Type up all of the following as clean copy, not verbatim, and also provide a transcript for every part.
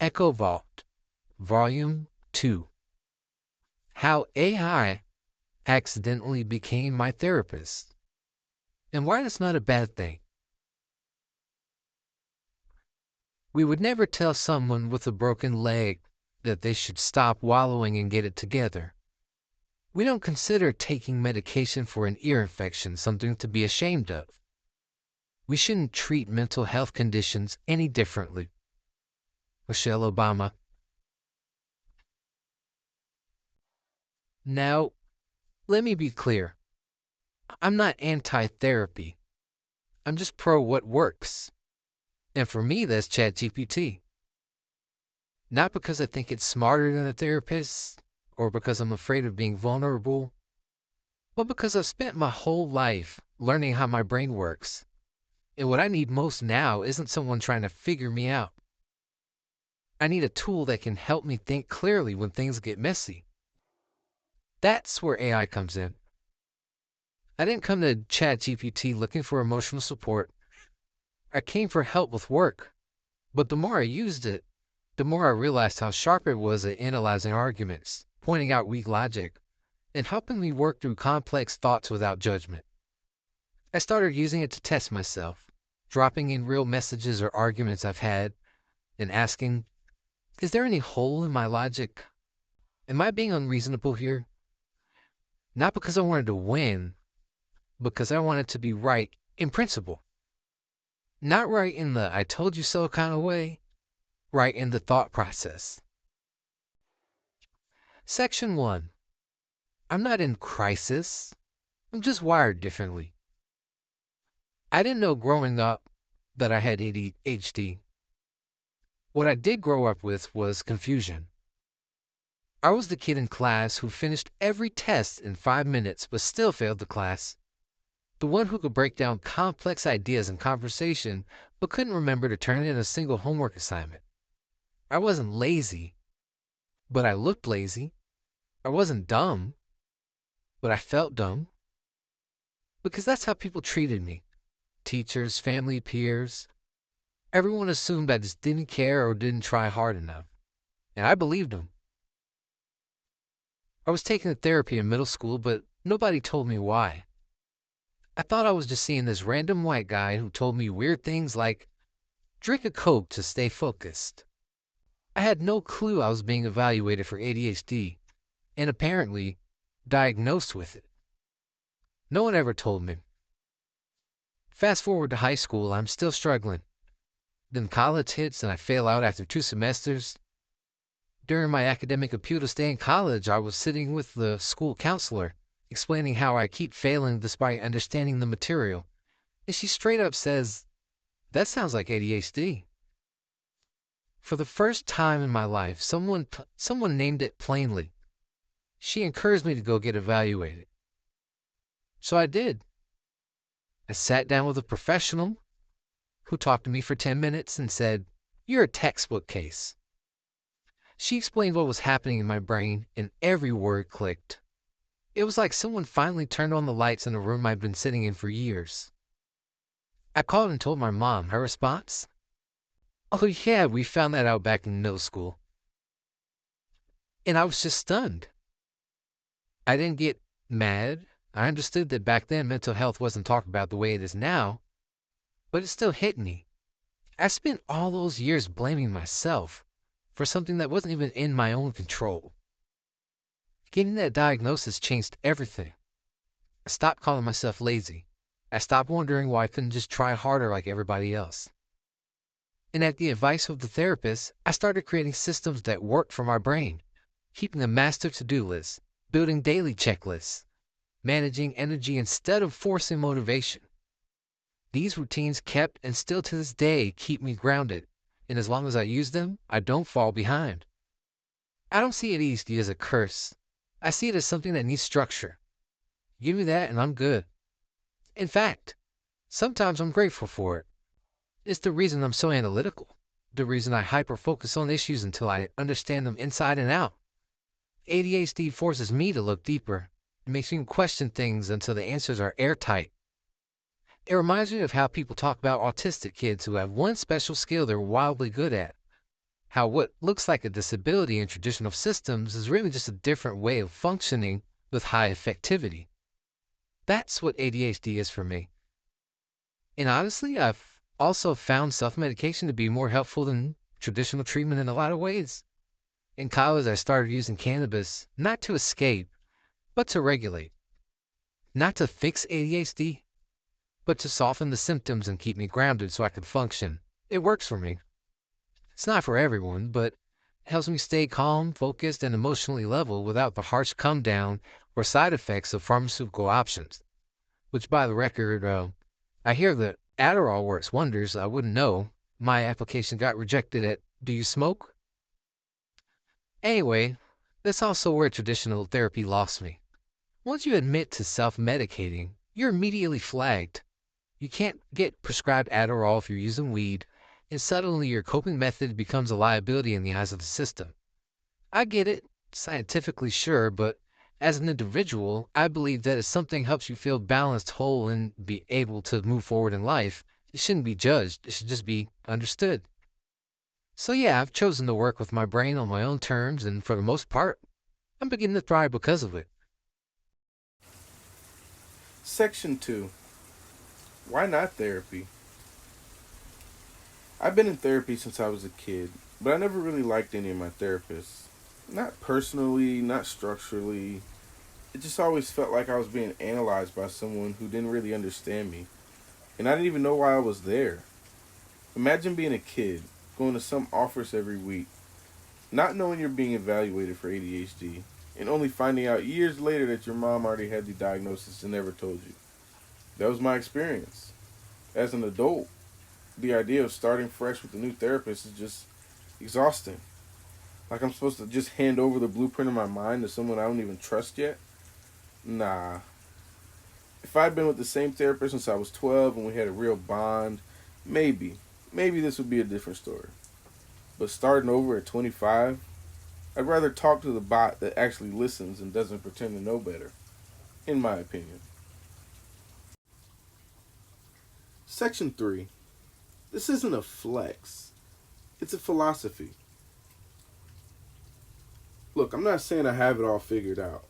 Echo Vault, Volume 2. How AI accidentally became my therapist, and why that's not a bad thing. We would never tell someone with a broken leg that they should stop wallowing and get it together. We don't consider taking medication for an ear infection something to be ashamed of. We shouldn't treat mental health conditions any differently. Michelle Obama. Now, let me be clear. I'm not anti-therapy. I'm just pro what works. And for me, that's ChatGPT. Not because I think it's smarter than a therapist or because I'm afraid of being vulnerable, but because I've spent my whole life learning how my brain works. And what I need most now isn't someone trying to figure me out. I need a tool that can help me think clearly when things get messy. That's where AI comes in. I didn't come to ChatGPT looking for emotional support. I came for help with work. But the more I used it, the more I realized how sharp it was at analyzing arguments, pointing out weak logic, and helping me work through complex thoughts without judgment. I started using it to test myself, dropping in real messages or arguments I've had, and asking, is there any hole in my logic? Am I being unreasonable here? Not because I wanted to win, because I wanted to be right in principle. Not right in the I told you so kind of way, right in the thought process. Section 1. I'm not in crisis. I'm just wired differently. I didn't know growing up that I had ADHD. What I did grow up with was confusion. I was the kid in class who finished every test in 5 minutes but still failed the class. The one who could break down complex ideas in conversation but couldn't remember to turn in a single homework assignment. I wasn't lazy, but I looked lazy. I wasn't dumb, but I felt dumb. Because that's how people treated me. Teachers, family, peers. Everyone assumed I just didn't care or didn't try hard enough. And I believed them. I was taking therapy in middle school, but nobody told me why. I thought I was just seeing this random white guy who told me weird things like, drink a Coke to stay focused. I had no clue I was being evaluated for ADHD, and apparently diagnosed with it. No one ever told me. Fast forward to high school, I'm still struggling. Then college hits and I fail out after 2 semesters. During my academic appeal to stay in college, I was sitting with the school counselor, explaining how I keep failing despite understanding the material. And she straight up says, that sounds like ADHD. For the first time in my life, someone named it plainly. She encouraged me to go get evaluated. So I did. I sat down with a professional who talked to me for 10 minutes and said, you're a textbook case. She explained what was happening in my brain, and every word clicked. It was like someone finally turned on the lights in a room I'd been sitting in for years. I called and told my mom. Her response? Oh yeah, we found that out back in middle school. And I was just stunned. I didn't get mad. I understood that back then mental health wasn't talked about the way it is now, but it still hit me. I spent all those years blaming myself for something that wasn't even in my own control. Getting that diagnosis changed everything. I stopped calling myself lazy. I stopped wondering why I couldn't just try harder like everybody else. And at the advice of the therapist, I started creating systems that worked for my brain, keeping a master to-do list, building daily checklists, managing energy instead of forcing motivation. These routines kept and still to this day keep me grounded, and as long as I use them, I don't fall behind. I don't see ADHD as a curse. I see it as something that needs structure. Give me that and I'm good. In fact, sometimes I'm grateful for it. It's the reason I'm so analytical, the reason I hyper-focus on issues until I understand them inside and out. ADHD forces me to look deeper. It makes me question things until the answers are airtight. It reminds me of how people talk about autistic kids who have one special skill they're wildly good at, how what looks like a disability in traditional systems is really just a different way of functioning with high effectivity. That's what ADHD is for me. And honestly, I've also found self-medication to be more helpful than traditional treatment in a lot of ways. In college, I started using cannabis not to escape, but to regulate. Not to fix ADHD, but to soften the symptoms and keep me grounded so I can function. It works for me. It's not for everyone, but it helps me stay calm, focused, and emotionally level without the harsh come down or side effects of pharmaceutical options. Which, by the record, I hear that Adderall works wonders. I wouldn't know. My application got rejected at Do You Smoke? Anyway, that's also where traditional therapy lost me. Once you admit to self-medicating, you're immediately flagged. You can't get prescribed Adderall if you're using weed, and suddenly your coping method becomes a liability in the eyes of the system. I get it, scientifically sure, but as an individual, I believe that if something helps you feel balanced, whole, and be able to move forward in life, it shouldn't be judged. It should just be understood. So yeah, I've chosen to work with my brain on my own terms, and for the most part, I'm beginning to thrive because of it. Section 2. Why not therapy? I've been in therapy since I was a kid, but I never really liked any of my therapists. Not personally, not structurally. It just always felt like I was being analyzed by someone who didn't really understand me, and I didn't even know why I was there. Imagine being a kid, going to some office every week, not knowing you're being evaluated for ADHD, and only finding out years later that your mom already had the diagnosis and never told you. That was my experience. As an adult, the idea of starting fresh with a new therapist is just exhausting. Like I'm supposed to just hand over the blueprint of my mind to someone I don't even trust yet? Nah. If I'd been with the same therapist since I was 12 and we had a real bond, maybe. Maybe this would be a different story. But starting over at 25, I'd rather talk to the bot that actually listens and doesn't pretend to know better, in my opinion. Section 3. This isn't a flex, it's a philosophy. Look, I'm not saying I have it all figured out,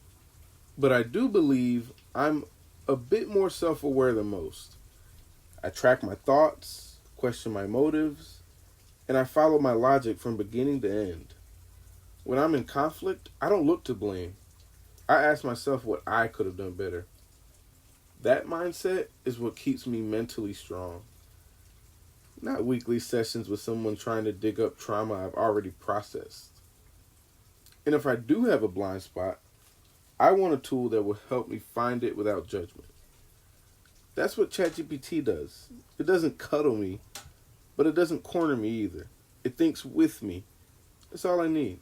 but I do believe I'm a bit more self aware than most. I track my thoughts, question my motives, and I follow my logic from beginning to end. When I'm in conflict, I don't look to blame. I ask myself what I could have done better. That mindset is what keeps me mentally strong. Not weekly sessions with someone trying to dig up trauma I've already processed. And if I do have a blind spot, I want a tool that will help me find it without judgment. That's what ChatGPT does. It doesn't cuddle me, but it doesn't corner me either. It thinks with me. That's all I need.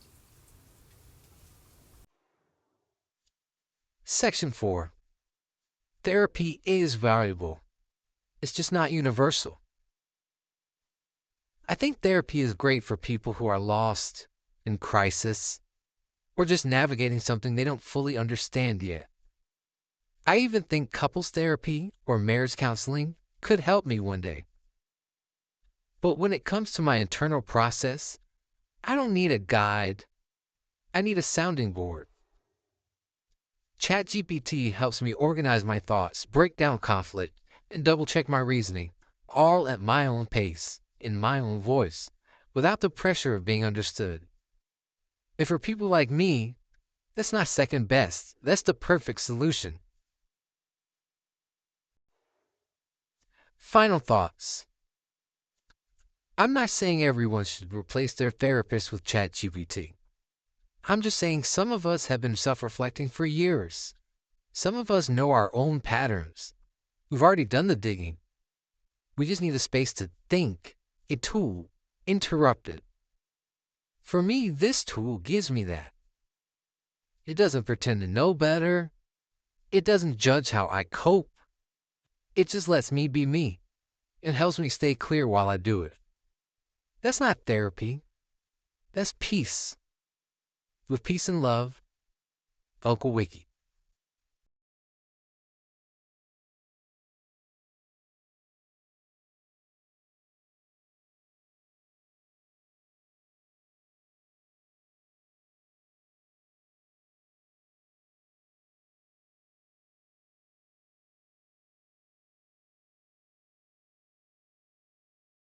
Section 4. Therapy is valuable. It's just not universal. I think therapy is great for people who are lost, in crisis, or just navigating something they don't fully understand yet. I even think couples therapy or marriage counseling could help me one day. But when it comes to my internal process, I don't need a guide. I need a sounding board. ChatGPT helps me organize my thoughts, break down conflict, and double check my reasoning, all at my own pace, in my own voice, without the pressure of being understood. And for people like me, that's not second best. That's the perfect solution. Final thoughts. I'm not saying everyone should replace their therapist with ChatGPT. I'm just saying some of us have been self-reflecting for years. Some of us know our own patterns. We've already done the digging. We just need a space to think, a tool, interrupted. For me, this tool gives me that. It doesn't pretend to know better. It doesn't judge how I cope. It just lets me be me. It helps me stay clear while I do it. That's not therapy. That's peace. With peace and love, Uncle Wiki.